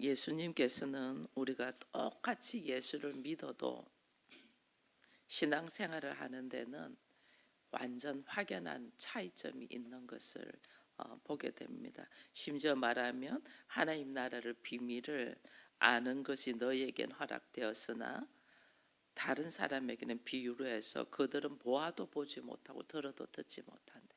예수님께서는 우리가 똑같이 예수를 믿어도 신앙생활을 하는 데는 완전 확연한 차이점이 있는 것을 보게 됩니다. 심지어 말하면 하나님 나라를 비밀을 아는 것이 너희에겐 허락되었으나 다른 사람에게는 비유로 해서 그들은 보아도 보지 못하고 들어도 듣지 못한대.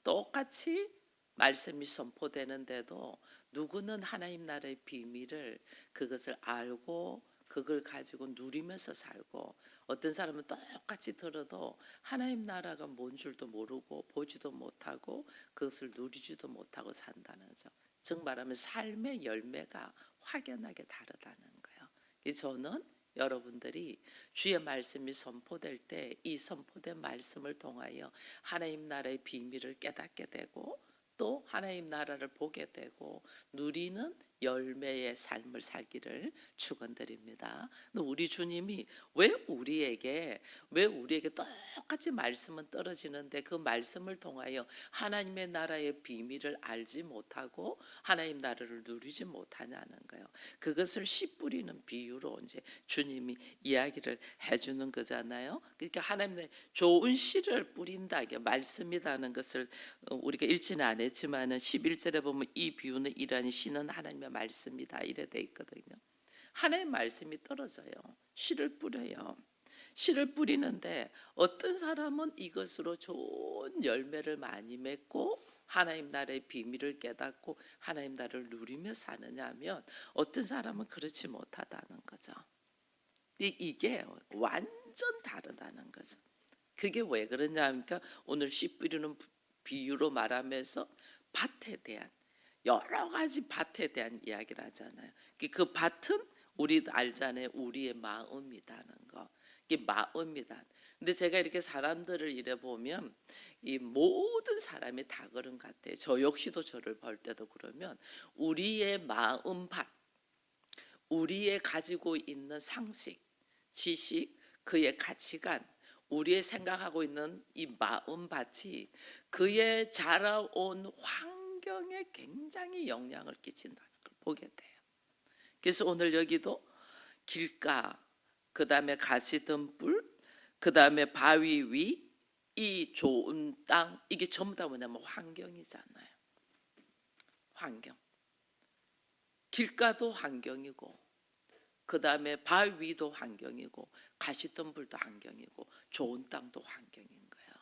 똑같이 말씀이 선포되는데도 누구는 하나님 나라의 비밀을 그것을 알고 그걸 가지고 누리면서 살고, 어떤 사람은 똑같이 들어도 하나님 나라가 뭔 줄도 모르고 보지도 못하고 그것을 누리지도 못하고 산다는 거죠. 즉 말하면 삶의 열매가 확연하게 다르다는 거예요. 저는 여러분들이 주의 말씀이 선포될 때 이 선포된 말씀을 통하여 하나님 나라의 비밀을 깨닫게 되고 또 하나님 나라를 보게 되고 누리는 열매의 삶을 살기를 축원드립니다. 우리 주님이 왜 우리에게 똑같이 말씀은 떨어지는데 그 말씀을 통하여 하나님의 나라의 비밀을 알지 못하고 하나님 나라를 누리지 못하냐는 거예요. 그것을 씨 뿌리는 비유로 이제 주님이 이야기를 해주는 거잖아요. 그러니까 하나님의 좋은 씨를 뿌린다, 이게 말씀이라는 것을 우리가 읽지는 안 했지만은 11절에 보면 이 비유는 이러한 씨는 하나님의 말씀이다 이래 돼 있거든요. 하나님의 말씀이 떨어져요. 씨를 뿌려요. 씨를 뿌리는데 어떤 사람은 이것으로 좋은 열매를 많이 맺고 하나님 나라의 비밀을 깨닫고 하나님 나라를 누리며 사느냐 하면 어떤 사람은 그렇지 못하다는 거죠. 이게 완전 다르다는 거죠. 그게 왜 그러냐 하니까 오늘 씨 뿌리는 비유로 말하면서 밭에 대한 여러 가지 밭에 대한 이야기를 하잖아요. 그 밭은 우리도 알잖아요. 우리의 마음이라는 거. 이게 마음이다. 근데 제가 이렇게 사람들을 이래 보면 이 모든 사람이 다 그런 것 같아요. 저 역시도 저를 볼 때도 그러면 우리의 마음 밭, 우리의 가지고 있는 상식, 지식, 그의 가치관, 우리의 생각하고 있는 이 마음밭이 그의 자라온 환경에 굉장히 영향을 끼친다는 걸 보게 돼요. 그래서 오늘 여기도 길가, 그 다음에 가시덤불, 그 다음에 바위 위, 이 좋은 땅, 이게 전부 다 뭐냐면 환경이잖아요. 환경. 길가도 환경이고 그 다음에 바위 위도 환경이고 가시덤불도 환경이고 좋은 땅도 환경인 거예요.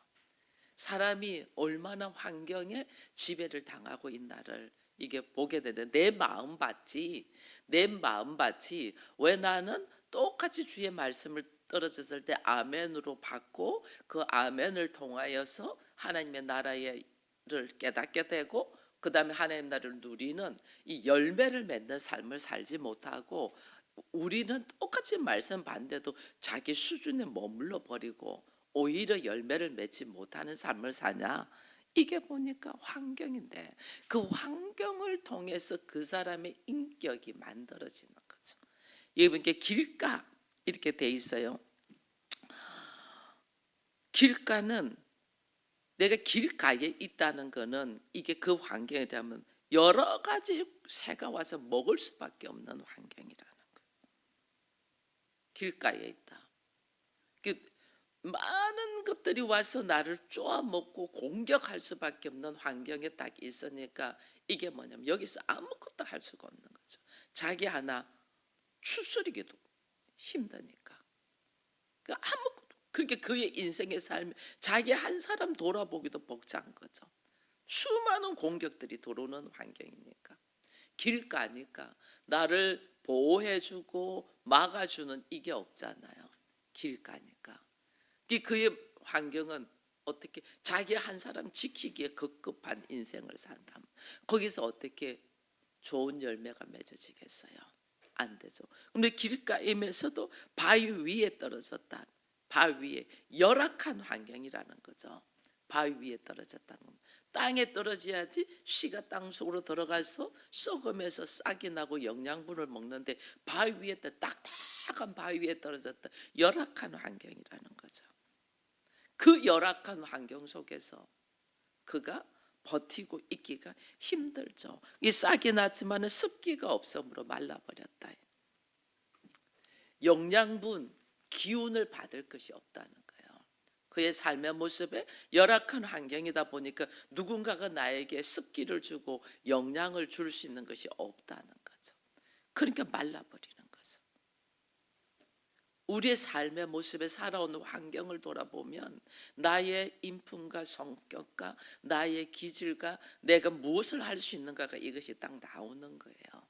사람이 얼마나 환경에 지배를 당하고 있나를 이게 보게 되는데 내 마음밭이 왜 나는 똑같이 주의 말씀을 떨어졌을 때 아멘으로 받고 그 아멘을 통하여서 하나님의 나라를 깨닫게 되고 그 다음에 하나님 나라를 누리는 이 열매를 맺는 삶을 살지 못하고 우리는 똑같이 말씀 반대도 자기 수준에 머물러 버리고 오히려 열매를 맺지 못하는 삶을 사냐? 이게 보니까 환경인데 그 환경을 통해서 그 사람의 인격이 만들어지는 거죠. 이게 길가 이렇게 돼 있어요. 길가는 내가 길가에 있다는 거는 이게 그 환경에 대하면 여러 가지 새가 와서 먹을 수밖에 없는 환경이라는 거예요. 길가에 있다. 많은 것들이 와서 나를 쪼아먹고 공격할 수밖에 없는 환경에 딱 있으니까 이게 뭐냐면 여기서 아무것도 할 수가 없는 거죠. 자기 하나 추스리기도 힘드니까. 아무것도. 그렇게 그의 인생의 삶, 자기 한 사람 돌아보기도 벅찬 거죠. 수많은 공격들이 들어오는 환경이니까. 길가니까 나를 보호해주고 막아주는 이게 없잖아요. 길가니까. 그의 환경은 어떻게 자기 한 사람 지키기에 급급한 인생을 산다면 거기서 어떻게 좋은 열매가 맺어지겠어요? 안 되죠. 근데 길가임에서도 바위 위에 떨어졌다. 바위 위에 열악한 환경이라는 거죠. 바위 위에 떨어졌다는 건 땅에 떨어져야지 씨가 땅 속으로 들어가서 썩으면서 싹이 나고 영양분을 먹는데 바위 위에 딱딱한 바위 위에 떨어졌다. 열악한 환경이라는 거죠. 그 열악한 환경 속에서 그가 버티고 있기가 힘들죠. 이 싹이 났지만 습기가 없으므로 말라버렸다. 영양분, 기운을 받을 것이 없다는 거예요. 그의 삶의 모습에 열악한 환경이다 보니까 누군가가 나에게 습기를 주고 영양을 줄 수 있는 것이 없다는 거죠. 그러니까 말라버리는 거죠. 우리의 삶의 모습에 살아오는 환경을 돌아보면 나의 인품과 성격과 나의 기질과 내가 무엇을 할 수 있는가가 이것이 딱 나오는 거예요.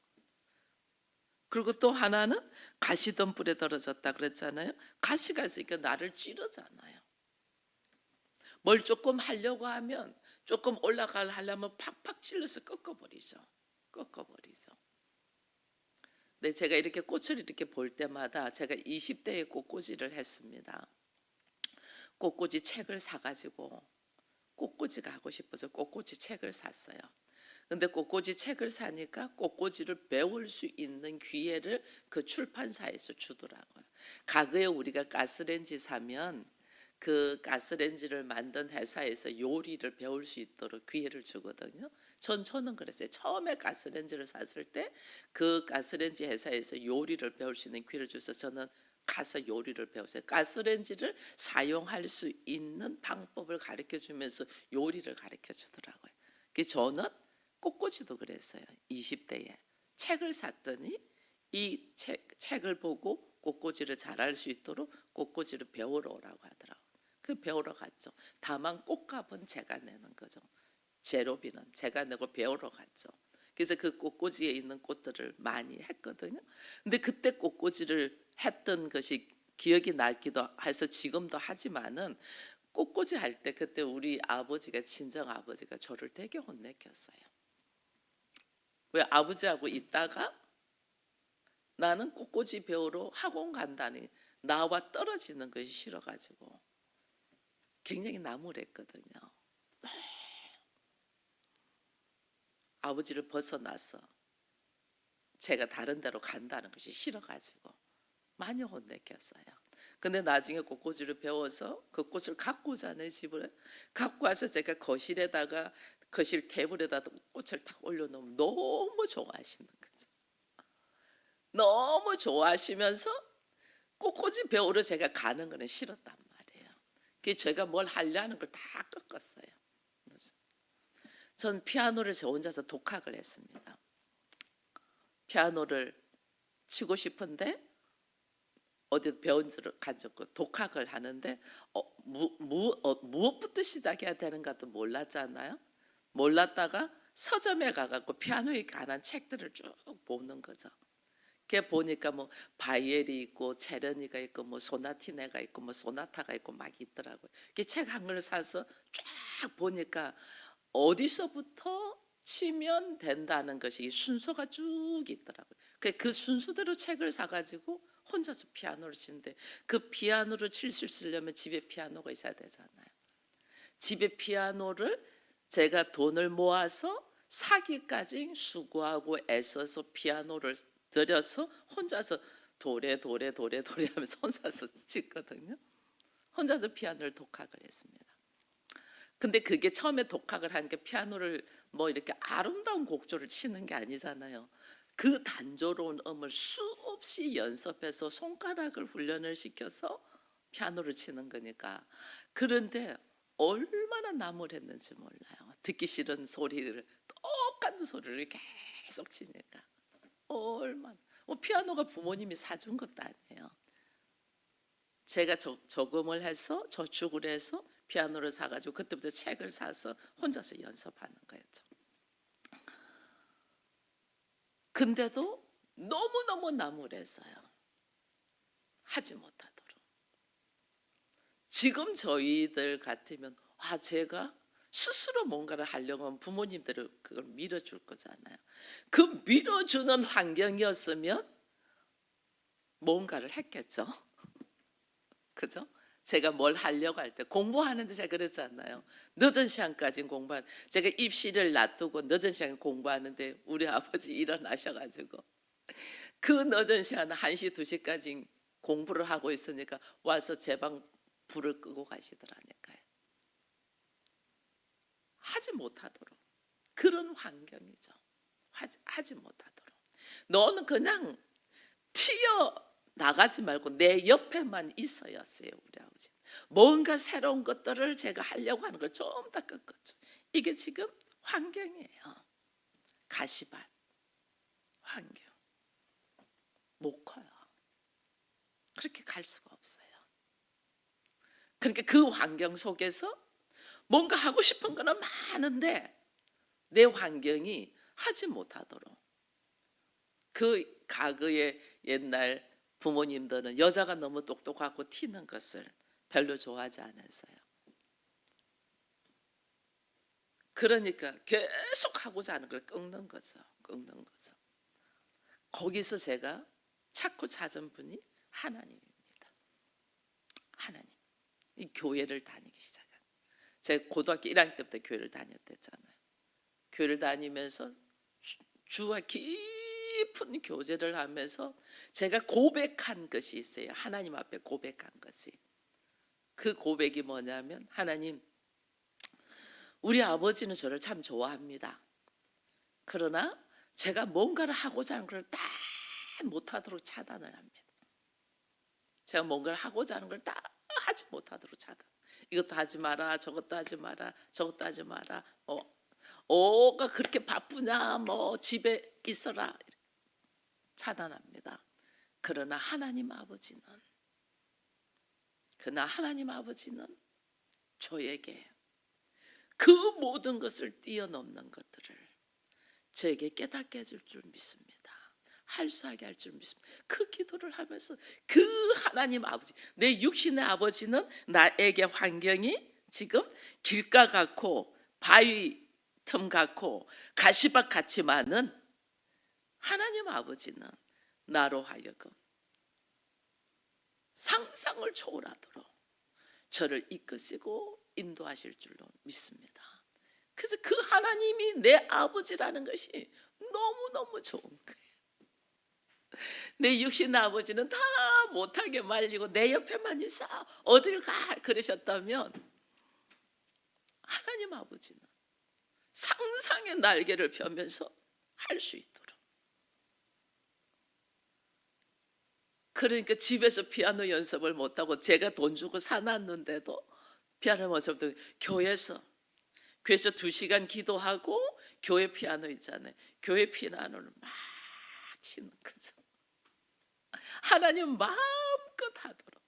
그리고 또 하나는 가시던 뿔에 떨어졌다 그랬잖아요. 가시가 있으니까 나를 찌르잖아요. 뭘 조금 하려고 하면 조금 하려면 팍팍 찔러서 꺾어버리죠. 네, 제가 이렇게 꽃을 이렇게 볼 때마다 제가 20대에 꽃꽂이를 했습니다. 꽃꽂이 책을 사가지고 꽃꽂이가 하고 싶어서 꽃꽂이 책을 샀어요. 근데 꽃꽂이 책을 사니까 꽃꽂이를 배울 수 있는 기회를 그 출판사에서 주더라고요. 과거에 우리가 가스레인지 사면 그 가스레인지를 만든 회사에서 요리를 배울 수 있도록 기회를 주거든요. 저는 그랬어요. 처음에 가스레인지를 샀을 때 그 가스레인지 회사에서 요리를 배울 수 있는 기회를 줘서 저는 가서 요리를 배웠어요. 가스레인지를 사용할 수 있는 방법을 가르쳐 주면서 요리를 가르쳐 주더라고요. 그래서 저는 꽃꽂이도 그랬어요. 20대에 책을 샀더니 이 책을 보고 꽃꽂이를 잘할 수 있도록 꽃꽂이를 배우러 오라고 하더라고요. 그 배우러 갔죠. 다만 꽃값은 제가 내는 거죠. 재료비는 제가 내고 배우러 갔죠. 그래서 그 꽃꽂이에 있는 꽃들을 많이 했거든요. 근데 그때 꽃꽂이를 했던 것이 기억이 나기도 해서 지금도 하지만은 꽃꽂이 할 때 그때 우리 아버지가 친정 아버지가 저를 되게 혼내켰어요. 왜 아버지하고 있다가 나는 꽃꽂이 배우러 학원 간다니 나와 떨어지는 것이 싫어가지고 굉장히 나무랬거든요. 아버지를 벗어나서 제가 다른 데로 간다는 것이 싫어가지고 많이 혼내켰어요. 근데 나중에 꽃꽂이를 배워서 그 꽃을 갖고 오잖아요. 집을 갖고 와서 제가 거실에다가 거실 테이블에다 꽃을 탁 올려놓으면 너무 좋아하시는 거죠. 너무 좋아하시면서 꽃꽂이 배우러 제가 가는 거는 싫었단 말이에요. 그래서 제가 뭘 하려는 걸 다 꺾었어요. 전 피아노를 저 혼자서 독학을 했습니다. 피아노를 치고 싶은데 어디 배운 줄을 가지고 독학을 하는데 무엇부터 시작해야 되는가도 몰랐잖아요. 몰랐다가 서점에 가갖고 피아노에 관한 책들을 쭉 보는 거죠. 그게 보니까 뭐 바이엘이 있고 체르니가 있고 뭐 소나티네가 있고 뭐 소나타가 있고 막 있더라고요. 그 책 한 권을 사서 쫙 보니까 어디서부터 치면 된다는 것이 순서가 쭉 있더라고요. 그 순서대로 책을 사가지고 혼자서 피아노를 치는데 그 피아노를 칠 수 있으려면 집에 피아노가 있어야 되잖아요. 집에 피아노를 제가 돈을 모아서 사기까지 수고하고 애써서 피아노를 들여서 혼자서 도레 하면서 혼자서 치거든요. 혼자서 피아노를 독학을 했습니다. 근데 그게 처음에 독학을 하니까 피아노를 뭐 이렇게 아름다운 곡조를 치는 게 아니잖아요. 그 단조로운 음을 수없이 연습해서 손가락을 훈련을 시켜서 피아노를 치는 거니까. 그런데 얼마나 나무랬는지 몰라요. 듣기 싫은 소리를 똑같은 소리를 계속 치니까 얼마나. 피아노가 부모님이 사준 것도 아니에요. 제가 저금을 해서 저축을 해서 피아노를 사가지고 그때부터 책을 사서 혼자서 연습하는 거였죠. 근데도 너무너무 나무래서요. 하지 못하도록. 지금 저희들 같으면 제가 스스로 뭔가를 하려고 하면 부모님들을 그걸 밀어줄 거잖아요. 그 밀어주는 환경이었으면 뭔가를 했겠죠. 그죠? 제가 뭘 하려고 할 때 공부하는데 제가 그랬잖아요. 늦은 시간까지 공부한 제가 입시를 놔두고 늦은 시간에 공부하는데 우리 아버지 일어나셔가지고 그 늦은 시간 1시 2시까지 공부를 하고 있으니까 와서 제 방 불을 끄고 가시더라니까요. 하지 못하도록, 그런 환경이죠. 하지 못하도록. 너는 그냥 튀어 나가지 말고 내 옆에만 있어야 했어요. 우리 아버지 뭔가 새로운 것들을 제가 하려고 하는 걸 좀 더 꺾었죠. 이게 지금 환경이에요. 가시밭 환경 못 커요. 그렇게 갈 수가 없어요. 그러니까 그 환경 속에서 뭔가 하고 싶은 거는 많은데 내 환경이 하지 못하도록. 그 과거의 옛날 부모님들은 여자가 너무 똑똑하고 튀는 것을 별로 좋아하지 않았어요. 그러니까 계속 하고자 하는 걸 꺾는 거죠. 거기서 제가 찾고 찾은 분이 하나님입니다. 하나님. 이 교회를 다니기 시작한. 제가 고등학교 1학년 때부터 교회를 다녔댔잖아요. 교회를 다니면서 주와 깊은 교제를 하면서 제가 고백한 것이 있어요. 하나님 앞에 고백한 것이. 그 고백이 뭐냐면, 하나님, 우리 아버지는 저를 참 좋아합니다. 그러나 제가 뭔가를 하고자 하는 걸 다 못하도록 차단을 합니다. 제가 뭔가를 하고자 하는 걸 다 하지 못하도록 차단. 이것도 하지 마라, 저것도 하지 마라, 저것도 하지 마라. 가 그렇게 바쁘냐, 집에 있어라, 차단합니다. 그러나 하나님 아버지는 저에게 그 모든 것을 뛰어넘는 것들을 저에게 깨닫게 해줄 줄 믿습니다. 할수하게 할 줄 믿습니다. 그 기도를 하면서 그 하나님 아버지, 내 육신의 아버지는 나에게 환경이 지금 길가 같고 바위 틈 같고 가시밭 같지만은 하나님 아버지는 나로 하여금 상상을 초월하도록 저를 이끄시고 인도하실 줄로 믿습니다. 그래서 그 하나님이 내 아버지라는 것이 너무너무 좋은 거예요. 내 육신의 아버지는 다 못하게 말리고 내 옆에만 있어, 어딜 가, 그러셨다면 하나님 아버지는 상상의 날개를 펴면서 할 수 있도록. 그러니까 집에서 피아노 연습을 못하고 제가 돈 주고 사놨는데도 피아노 연습도 교회에서 2시간 기도하고 교회 피아노 있잖아요. 교회 피아노를 막 치는 거죠. 하나님 마음껏 하도록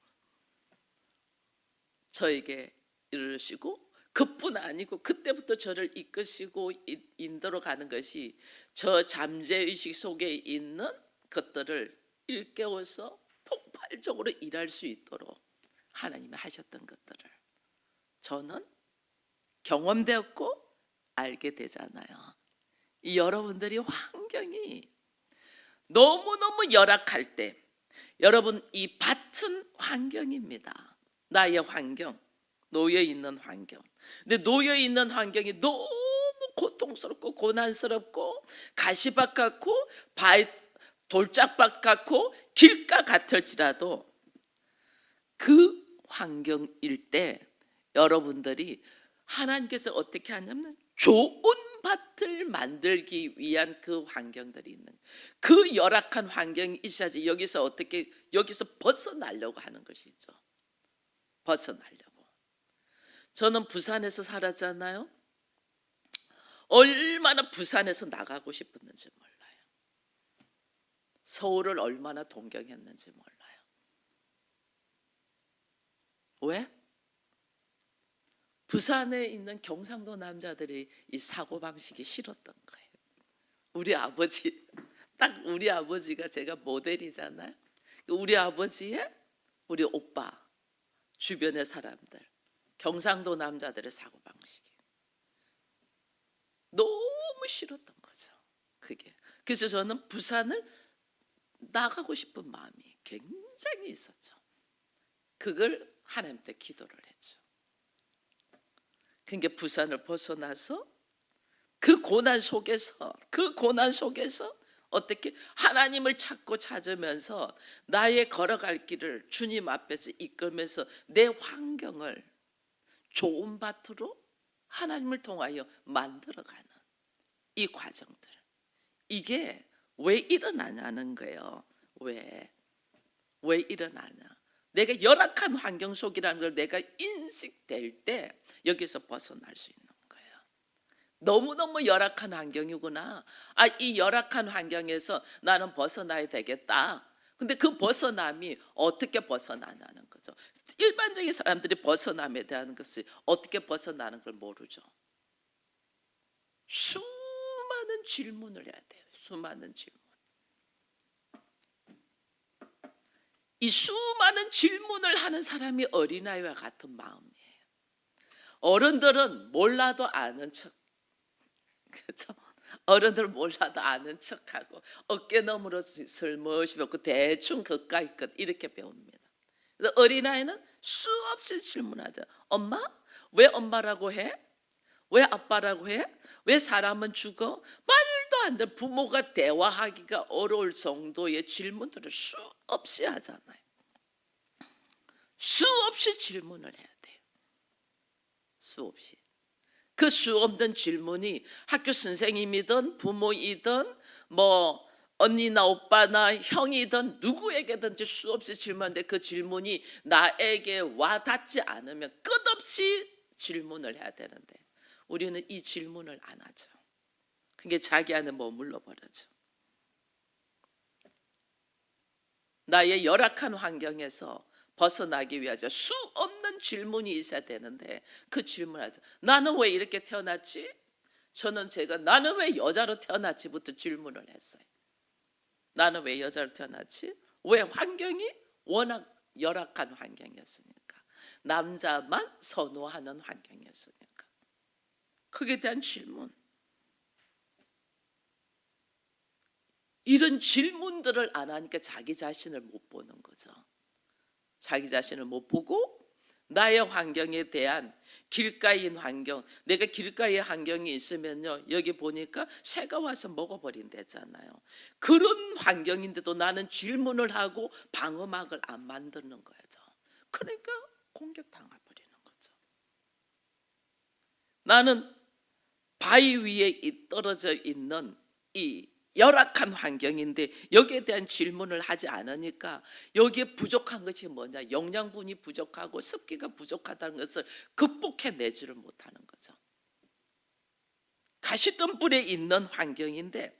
저에게 이르시고, 그뿐 아니고 그때부터 저를 이끄시고 인도로 가는 것이 저 잠재의식 속에 있는 것들을 일깨워서 폭발적으로 일할 수 있도록 하나님이 하셨던 것들을 저는 경험되었고 알게 되잖아요. 이 여러분들이 환경이 너무너무 열악할 때, 여러분 이 밭은 환경입니다. 나의 환경, 놓여있는 환경. 근데 놓여있는 환경이 너무 고통스럽고 고난스럽고 가시밭 같고 돌짝밭 같고 길가 같을지라도 그 환경일 때 여러분들이 하나님께서 어떻게 하냐면 좋은 밭을 만들기 위한 그 환경들이 있는, 그 열악한 환경이 있어야지 여기서 벗어나려고 하는 것이죠. 벗어나려고. 저는 부산에서 살았잖아요. 얼마나 부산에서 나가고 싶었는지 몰라요. 서울을 얼마나 동경했는지 몰라요. 왜? 부산에 있는 경상도 남자들이 이 사고방식이 싫었던 거예요. 우리 아버지, 딱 우리 아버지가 제가 모델이잖아요. 우리 아버지의 우리 오빠, 주변의 사람들, 경상도 남자들의 사고방식이 너무 싫었던 거죠. 그게. 그래서 저는 부산을 나가고 싶은 마음이 굉장히 있었죠. 그걸 하나님께 기도를 했죠. 그러니까 부산을 벗어나서 그 고난 속에서 어떻게 하나님을 찾고 찾으면서 나의 걸어갈 길을 주님 앞에서 이끌면서 내 환경을 좋은 밭으로 하나님을 통하여 만들어가는 이 과정들, 이게 왜 일어나냐는 거예요. 왜 일어나냐? 내가 열악한 환경 속이라는 걸 내가 인식될 때 여기서 벗어날 수 있는 거예요. 너무너무 열악한 환경이구나. 이 열악한 환경에서 나는 벗어나야 되겠다. 근데 그 벗어남이 어떻게 벗어나냐는 거죠. 일반적인 사람들이 벗어남에 대한 것을 어떻게 벗어나는 걸 모르죠. 수많은 질문을 해야 돼요. 수많은 질문. 이 수많은 질문을 하는 사람이 어린아이와 같은 마음이에요. 어른들은 몰라도 아는 척, 그렇죠? 어른들은 몰라도 아는 척하고 어깨 너머로 슬며시 배우고 대충 그까이 것 이렇게 배웁니다. 그래서 어린아이는 수없이 질문하죠. 엄마? 왜 엄마라고 해? 왜 아빠라고 해? 왜 사람은 죽어? 말도 안 돼. 부모가 대화하기가 어려울 정도의 질문들을 수없이 하잖아요. 수없이 질문을 해야 돼요. 수없이. 그 수없는 질문이 학교 선생님이든 부모이든 뭐 언니나 오빠나 형이든 누구에게든지 수없이 질문하는데 그 질문이 나에게 와 닿지 않으면 끝없이 질문을 해야 되는데 우리는 이 질문을 안 하죠. 그게 자기 안에 머물러 버려죠. 나의 열악한 환경에서 벗어나기 위하여 수없는 질문이 있어야 되는데 그 질문하죠. 나는 왜 이렇게 태어났지? 나는 왜 여자로 태어났지부터 질문을 했어요. 나는 왜 여자로 태어났지? 왜 환경이 워낙 열악한 환경이었으니까. 남자만 선호하는 환경이었으니까. 그에 대한 질문. 이런 질문들을 안 하니까 자기 자신을 못 보는 거죠. 자기 자신을 못 보고 나의 환경에 대한 길가인 환경, 내가 길가의 환경이 있으면요 여기 보니까 새가 와서 먹어버린다잖아요. 그런 환경인데도 나는 질문을 하고 방어막을 안 만드는 거죠. 그러니까 공격당해버리는 거죠. 나는 바위 위에 떨어져 있는 이 열악한 환경인데 여기에 대한 질문을 하지 않으니까 여기에 부족한 것이 뭐냐? 영양분이 부족하고 습기가 부족하다는 것을 극복해내지를 못하는 거죠. 가시덤불에 있는 환경인데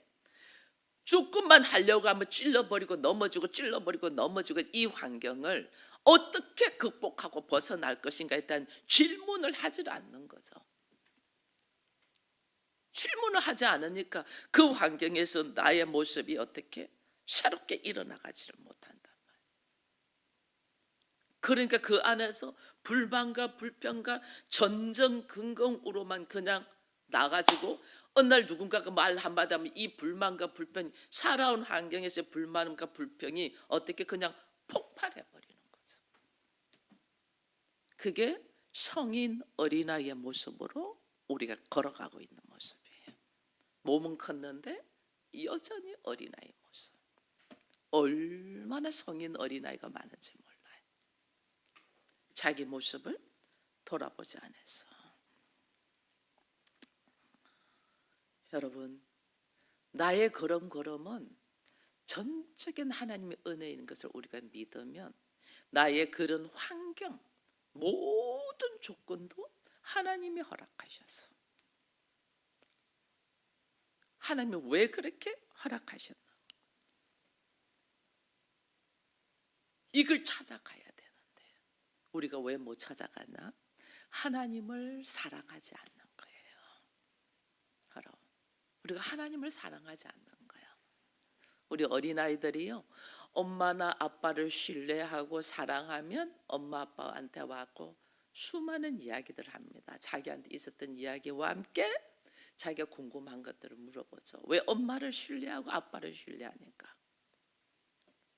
조금만 하려고 하면 찔러버리고 넘어지고 이 환경을 어떻게 극복하고 벗어날 것인가에 대한 질문을 하지 않는 거죠. 질문을 하지 않으니까 그 환경에서 나의 모습이 어떻게 새롭게 일어나가지를 못한단 말이에요. 그러니까 그 안에서 불만과 불평과 전전긍긍으로만 그냥 나가지고 어느 날 누군가가 말 한마디 하면 이 불만과 불평이 살아온 환경에서의 불만과 불평이 어떻게 그냥 폭발해 버리는 거죠. 그게 성인 어린아이의 모습으로 우리가 걸어가고 있는 모습이에요. 몸은 컸는데 여전히 어린아이 모습. 얼마나 성인 어린아이가 많은지 몰라요. 자기 모습을 돌아보지 않아서. 여러분, 나의 걸음걸음은 전적인 하나님의 은혜인 것을 우리가 믿으면 나의 그런 환경, 모든 조건도 하나님이 허락하셔서 하나님이 왜 그렇게 허락하셨나? 이걸 찾아가야 되는데 우리가 왜 못 찾아가나? 하나님을 사랑하지 않는 거예요. 여러분, 우리가 하나님을 사랑하지 않는 거예요. 우리 어린아이들이요 엄마나 아빠를 신뢰하고 사랑하면 엄마 아빠한테 와고 수많은 이야기들을 합니다. 자기한테 있었던 이야기와 함께 자기가 궁금한 것들을 물어보죠. 왜 엄마를 신뢰하고 아빠를 신뢰하니까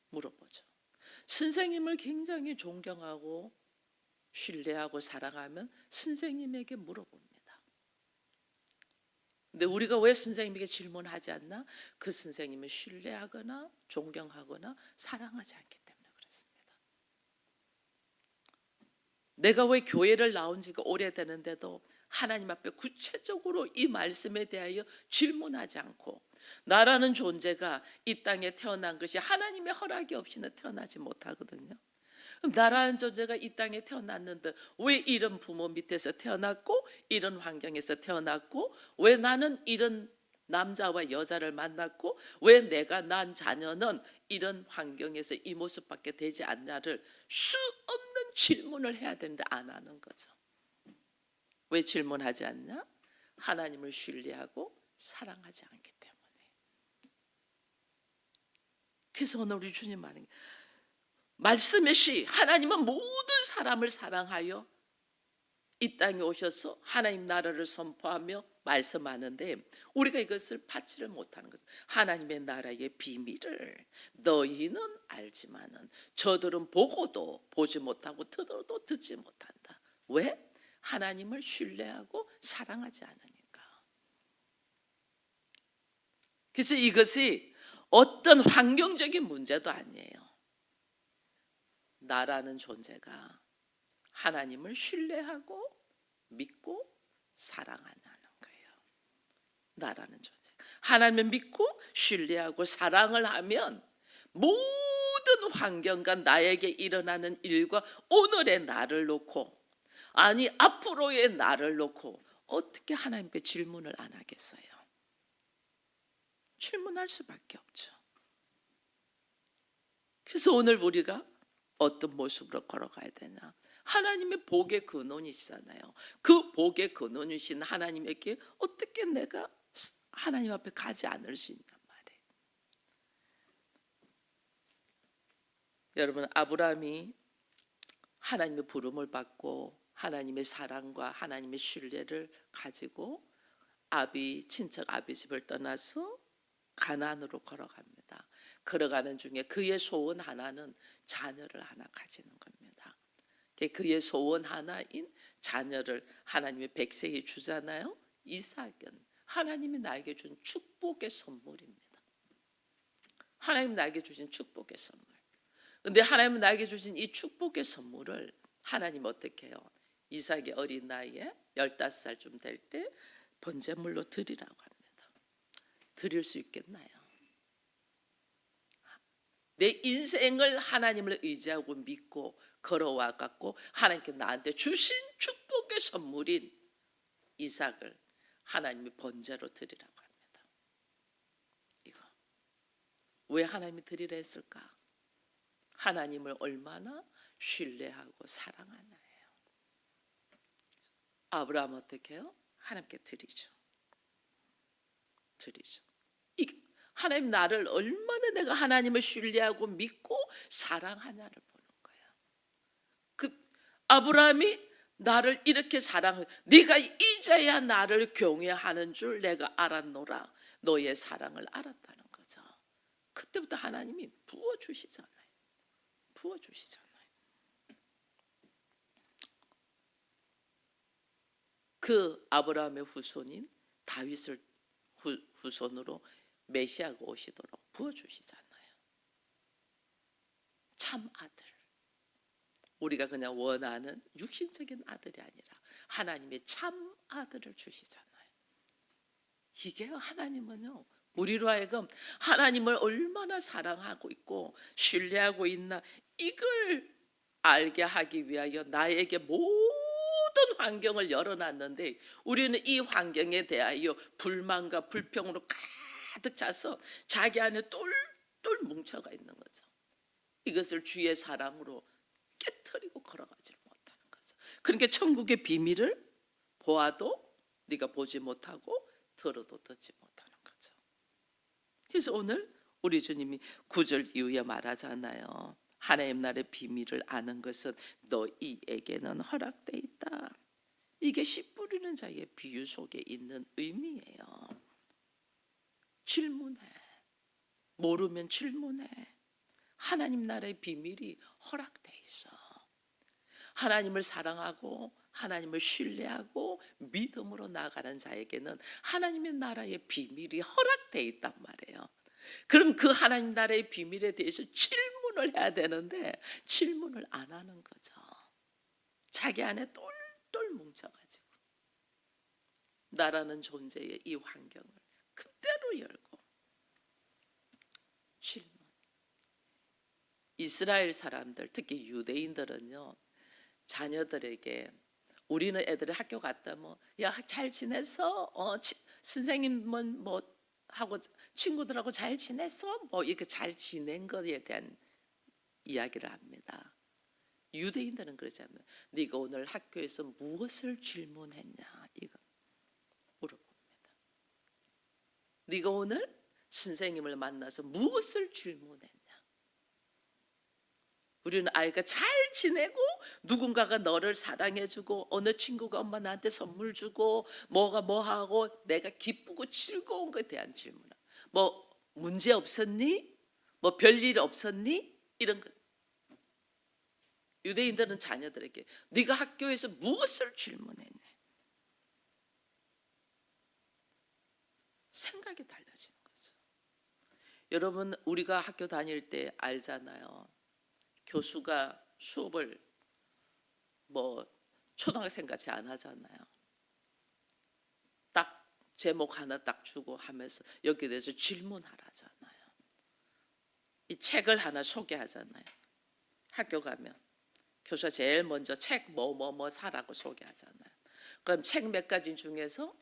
물어보죠. 선생님을 굉장히 존경하고 신뢰하고 사랑하면 선생님에게 물어봅니다. 근데 우리가 왜 선생님에게 질문하지 않나? 그 선생님을 신뢰하거나 존경하거나 사랑하지 않기 때문에 그렇습니다. 내가 왜 교회를 나온 지가 오래되는데도 하나님 앞에 구체적으로 이 말씀에 대하여 질문하지 않고, 나라는 존재가 이 땅에 태어난 것이 하나님의 허락이 없이는 태어나지 못하거든요. 그럼 나라는 존재가 이 땅에 태어났는데 왜 이런 부모 밑에서 태어났고 이런 환경에서 태어났고, 왜 나는 이런 남자와 여자를 만났고, 왜 내가 난 자녀는 이런 환경에서 이 모습밖에 되지 않냐를 수 없는 질문을 해야 되는데 안 하는 거죠. 왜 질문하지 않냐? 하나님을 신뢰하고 사랑하지 않기 때문에. 그래서 오늘 우리 주님 말씀의 시, 하나님은 모든 사람을 사랑하여 이 땅에 오셔서 하나님 나라를 선포하며 말씀하는데, 우리가 이것을 받지를 못하는 거죠. 하나님의 나라의 비밀을 너희는 알지만은 저들은 보고도 보지 못하고 들어도 듣지 못한다. 왜? 하나님을 신뢰하고 사랑하지 않으니까. 그래서 이것이 어떤 환경적인 문제도 아니에요. 나라는 존재가 하나님을 신뢰하고 믿고 사랑하는 거예요. 나라는 존재, 하나님을 믿고 신뢰하고 사랑을 하면 모든 환경과 나에게 일어나는 일과 오늘의 나를 놓고, 아니 앞으로의 나를 놓고 어떻게 하나님께 질문을 안 하겠어요? 질문할 수밖에 없죠. 그래서 오늘 우리가 어떤 모습으로 걸어가야 되냐? 하나님의 복의 근원이 있잖아요. 그 복의 근원이신 하나님에게 어떻게 내가 하나님 앞에 가지 않을 수 있단 말이에요. 여러분, 아브라함이 하나님의 부름을 받고 하나님의 사랑과 하나님의 신뢰를 가지고 친척 아비 집을 떠나서 가나안으로 걸어갑니다. 걸어가는 중에 그의 소원 하나는 자녀를 하나 가지는 겁니다. 그의 소원 하나인 자녀를 하나님의 백성이 주잖아요. 이삭은 하나님이 나에게 준 축복의 선물입니다. 하나님 나에게 주신 축복의 선물. 근데 하나님 나에게 주신 이 축복의 선물을 하나님 어떻게 해요? 이삭이 어린 나이에 15살쯤 될 때 번제물로 드리라고 합니다. 드릴 수 있겠나요? 내 인생을 하나님을 의지하고 믿고 걸어와 갖고 하나님께 나한테 주신 축복의 선물인 이삭을 하나님이 번제로 드리라고 합니다. 이거 왜 하나님이 드리라 했을까? 하나님을 얼마나 신뢰하고 사랑하나요? 아브라함 어떻게 해요? 하나님께 드리죠. 하나님 나를 얼마나 내가 하나님을 신뢰하고 믿고 사랑하냐를 보는 거예요. 그 아브라함이 나를 이렇게 사랑해, 네가 이제야 나를 경외하는 줄 내가 알았노라. 너의 사랑을 알았다는 거죠. 그때부터 하나님이 부어주시잖아요. 그 아브라함의 후손인 다윗을 후손으로 메시아가 오시도록 부어주시잖아요. 참 아들, 우리가 그냥 원하는 육신적인 아들이 아니라 하나님의 참 아들을 주시잖아요. 이게 하나님은요, 우리로 하여금 하나님을 얼마나 사랑하고 있고 신뢰하고 있나, 이걸 알게 하기 위하여 나에게 모든 환경을 열어놨는데, 우리는 이 환경에 대하여 불만과 불평으로 가득 차서 자기 안에 똘똘 뭉쳐가 있는 거죠. 이것을 주의 사랑으로 깨트리고 걸어가지 못하는 거죠. 그러니까 천국의 비밀을 보아도 네가 보지 못하고 들어도 듣지 못하는 거죠. 그래서 오늘 우리 주님이 9절 이후에 말하잖아요. 하나님 나라의 비밀을 아는 것은 너희에게는 허락돼 있다. 이게 씨 뿌리는 자의 비유 속에 있는 의미예요. 질문해. 모르면 질문해. 하나님 나라의 비밀이 허락돼 있어. 하나님을 사랑하고 하나님을 신뢰하고 믿음으로 나아가는 자에게는 하나님의 나라의 비밀이 허락돼 있단 말이에요. 그럼 그 하나님 나라의 비밀에 대해서 질문을 해야 되는데 질문을 안 하는 거죠. 자기 안에 똘똘 뭉쳐가지고. 나라는 존재의 이 환경을 그대로 열고 질문. 이스라엘 사람들, 특히 유대인들은요, 자녀들에게, 우리는 애들이 학교 갔다 뭐 야 잘 지냈어? 선생님은 뭐 하고 친구들하고 잘 지냈어? 뭐 이렇게 잘 지낸 것에 대한 이야기를 합니다. 유대인들은 그러지 않아요. 네가 오늘 학교에서 무엇을 질문했냐, 이거 물어봅니다. 네가 오늘 선생님을 만나서 무엇을 질문했냐. 우리는 아이가 잘 지내고 누군가가 너를 사랑해주고 어느 친구가 엄마 나한테 선물 주고 뭐가 뭐하고 내가 기쁘고 즐거운 것에 대한 질문. 뭐 문제 없었니? 뭐 별일 없었니? 이런 거. 유대인들은 자녀들에게 네가 학교에서 무엇을 질문했니? 생각이 달라지는 거죠. 여러분, 우리가 학교 다닐 때 알잖아요. 교수가 수업을 뭐 초등학생 같이 안 하잖아요. 딱 제목 하나 딱 주고 하면서 여기에 대해서 질문하라잖아요. 이 책을 하나 소개하잖아요. 학교 가면 교수가 제일 먼저 책 뭐 사라고 소개하잖아요. 그럼 책 몇 가지 중에서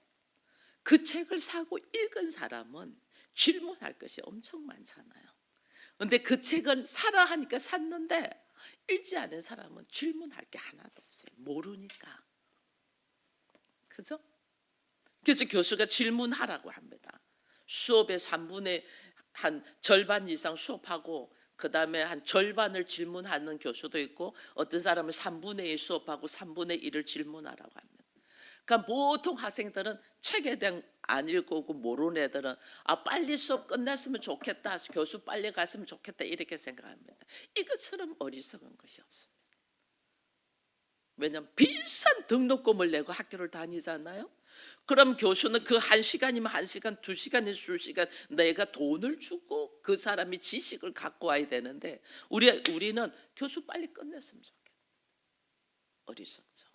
그 책을 사고 읽은 사람은 질문할 것이 엄청 많잖아요. 근데 그 책은 사라 하니까 샀는데 읽지 않은 사람은 질문할 게 하나도 없어요. 모르니까. 그죠? 그래서 교수가 질문하라고 합니다. 수업의 3분의 한 절반 이상 수업하고 그 다음에 한 절반을 질문하는 교수도 있고 어떤 사람은 3분의 1 수업하고 3분의 1을 질문하라고 합니다. 그러니까 보통 학생들은 책에 대한 안 읽고 모르는 애들은 빨리 수업 끝났으면 좋겠다, 교수 빨리 갔으면 좋겠다 이렇게 생각합니다. 이것처럼 어리석은 것이 없습니다. 왜냐하면 비싼 등록금을 내고 학교를 다니잖아요. 그럼 교수는 그 1시간이면 1시간, 2시간이면 2시간 내가 돈을 주고 그 사람이 지식을 갖고 와야 되는데 우리는 교수 빨리 끝냈으면 좋겠다. 어리석죠.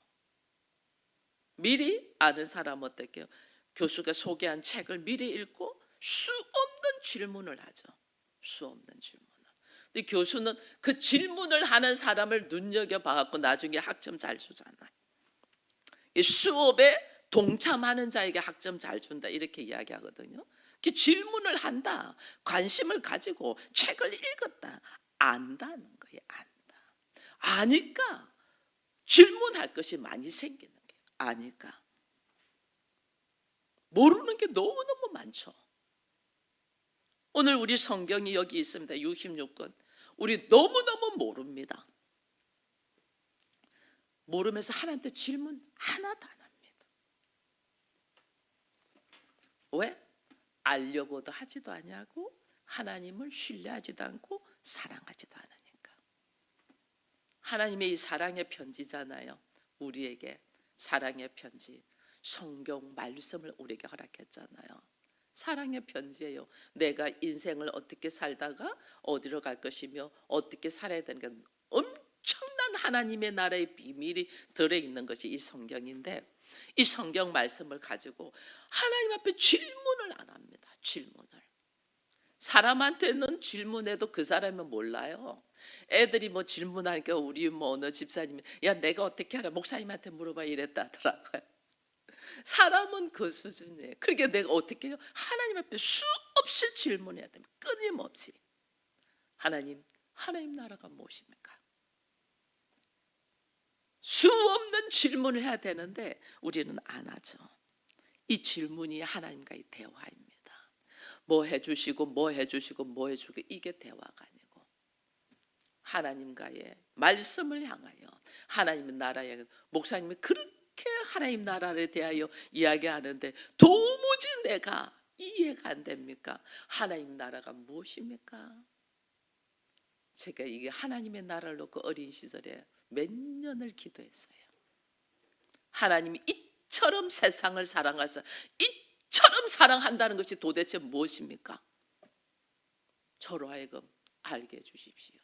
미리 아는 사람 어떻게요? 교수가 소개한 책을 미리 읽고 수 없는 질문을 하죠. 수 없는 질문을. 근데 교수는 그 질문을 하는 사람을 눈여겨봐갖고 나중에 학점 잘 주잖아요. 이 수업에 동참하는 자에게 학점 잘 준다 이렇게 이야기하거든요. 질문을 한다, 관심을 가지고 책을 읽었다, 안다는 거예요. 안다. 아니까 질문할 것이 많이 생기는 거예요. 아니까. 모르는 게 너무너무 많죠. 오늘 우리 성경이 여기 있습니다. 66권. 우리 너무너무 모릅니다. 모르면서 하나님한테 질문 하나도 안 합니다. 왜? 알려고도 하지도 않냐고, 하나님을 신뢰하지도 않고 사랑하지도 않으니까. 하나님의 이 사랑의 편지잖아요. 우리에게 사랑의 편지, 성경 말씀을 우리에게 허락했잖아요. 사랑의 편지예요. 내가 인생을 어떻게 살다가 어디로 갈 것이며 어떻게 살아야 되는가, 엄청난 하나님의 나라의 비밀이 들어있는 것이 이 성경인데, 이 성경 말씀을 가지고 하나님 앞에 질문을 안 합니다. 질문을. 사람한테는 질문해도 그 사람은 몰라요. 애들이 뭐 질문하니까 우리 뭐 어느 집사님이 야 내가 어떻게 알아, 목사님한테 물어봐 이랬다 하더라고요. 사람은 그 수준이에요. 그러니까 내가 어떻게 해요? 하나님 앞에 수없이 질문해야 됩니다. 끊임없이. 하나님 나라가 무엇입니까? 수없는 질문을 해야 되는데 우리는 안 하죠. 이 질문이 하나님과의 대화입니다. 뭐 해주시고 뭐 해주시고 뭐 해주고, 이게 대화가 아니고 하나님과의 말씀을 향하여 하나님의 나라에, 목사님이 그렇게 하나님 나라에 대하여 이야기하는데 도무지 내가 이해가 안 됩니까? 하나님 나라가 무엇입니까? 제가 이게 하나님의 나라를 놓고 어린 시절에 몇 년을 기도했어요. 하나님이 이처럼 세상을 사랑하사 이처럼 사랑한다는 것이 도대체 무엇입니까? 저로 하여금 알게 해주십시오.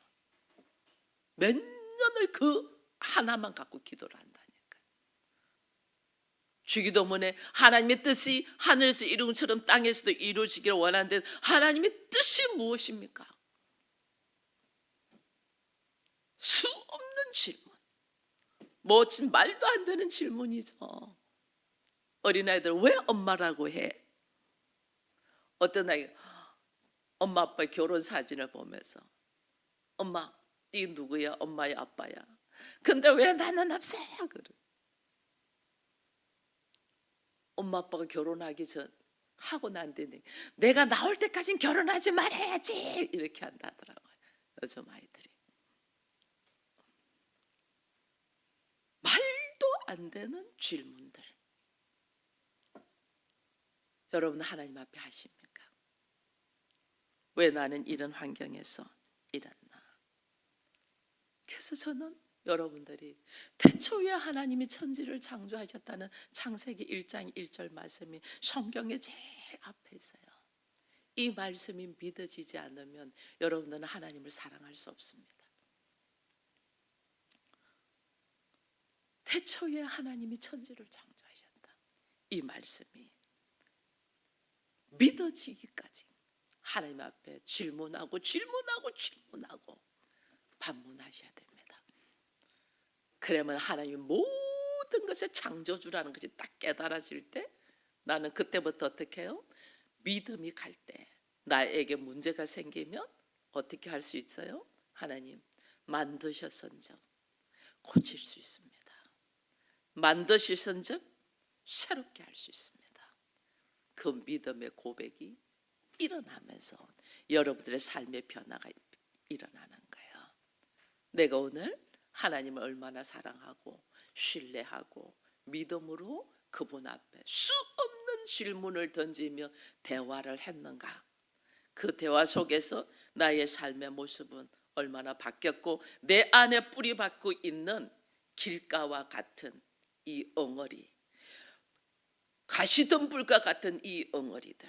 몇 년을 그 하나만 갖고 기도를 한다니까. 주기도문에 하나님의 뜻이 하늘에서 이룬 것처럼 땅에서도 이루어지기를 원하는데 하나님의 뜻이 무엇입니까? 수 없는 질문, 멋진 말도 안 되는 질문이죠. 어린아이들 왜 엄마라고 해? 어떤 아이가 엄마 아빠의 결혼 사진을 보면서 엄마 이 누구야? 엄마야 아빠야. 근데 왜 나는 없어? 그래. 엄마 아빠가 결혼하기 전 하고 난 뒤에 내가 나올 때까지는 결혼하지 말아야지 이렇게 한다더라고요. 요즘 아이들이 말도 안 되는 질문들. 여러분 하나님 앞에 하십니까? 왜 나는 이런 환경에서 일어나? 그래서 저는 여러분들이 태초에 하나님이 천지를 창조하셨다는 창세기 1장 1절 말씀이 성경에 제일 앞에 있어요. 이 말씀이 믿어지지 않으면 여러분들은 하나님을 사랑할 수 없습니다. 태초에 하나님이 천지를 창조하셨다. 이 말씀이 믿어지기까지 하나님 앞에 질문하고 반문하셔야 됩니다. 그러면 하나님이 모든 것의 창조주라는 것이 딱 깨달아질 때 나는 그때부터 어떻게 해요? 믿음이 갈 때 나에게 문제가 생기면 어떻게 할 수 있어요? 하나님 만드셨은즉 고칠 수 있습니다. 만드셨은즉 새롭게 할 수 있습니다. 그 믿음의 고백이 일어나면서 여러분들의 삶의 변화가 일어나는 거예요. 내가 오늘 하나님을 얼마나 사랑하고 신뢰하고 믿음으로 그분 앞에 수 없는 질문을 던지며 대화를 했는가? 그 대화 속에서 나의 삶의 모습은 얼마나 바뀌었고 내 안에 뿌리 박고 있는 길가와 같은 이 엉어리, 가시덤불과 같은 이 엉어리들,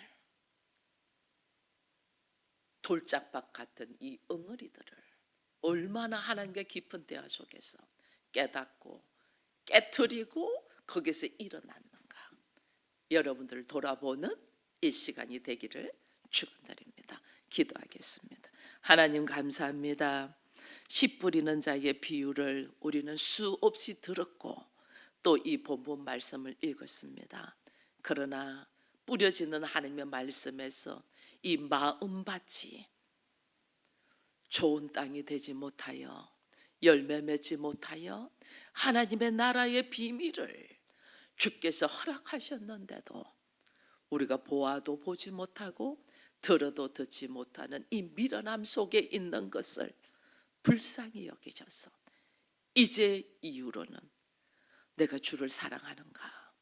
돌짝박 같은 이 엉어리들을 얼마나 하나님과 깊은 대화 속에서 깨닫고 깨트리고 거기서 일어났는가? 여러분들을 돌아보는 이 시간이 되기를 축원드립니다. 기도하겠습니다. 하나님 감사합니다. 씨 뿌리는 자의 비유를 우리는 수없이 들었고 또 이 본문 말씀을 읽었습니다. 그러나 뿌려지는 하나님의 말씀에서 이 마음밭이 좋은 땅이 되지 못하여 열매 맺지 못하여 하나님의 나라의 비밀을 주께서 허락하셨는데도 우리가 보아도 보지 못하고 들어도 듣지 못하는 이 미련함 속에 있는 것을 불쌍히 여기셔서 이제 이후로는 내가 주를 사랑하는가?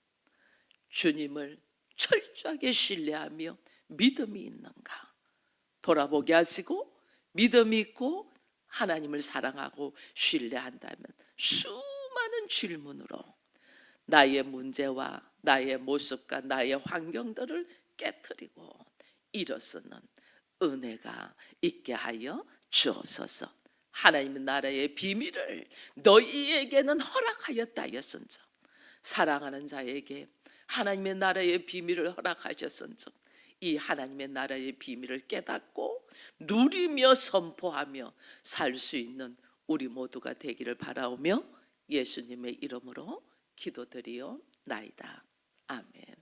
주님을 철저하게 신뢰하며 믿음이 있는가? 돌아보게 하시고 믿음이 있고 하나님을 사랑하고 신뢰한다면 수많은 질문으로 나의 문제와 나의 모습과 나의 환경들을 깨트리고 일어서는 은혜가 있게 하여 주옵소서. 하나님의 나라의 비밀을 너희에게는 허락하였다 하였은즉 사랑하는 자에게 하나님의 나라의 비밀을 허락하셨은즉 이 하나님의 나라의 비밀을 깨닫고 누리며 선포하며 살 수 있는 우리 모두가 되기를 바라오며 예수님의 이름으로 기도드리옵나이다. 아멘.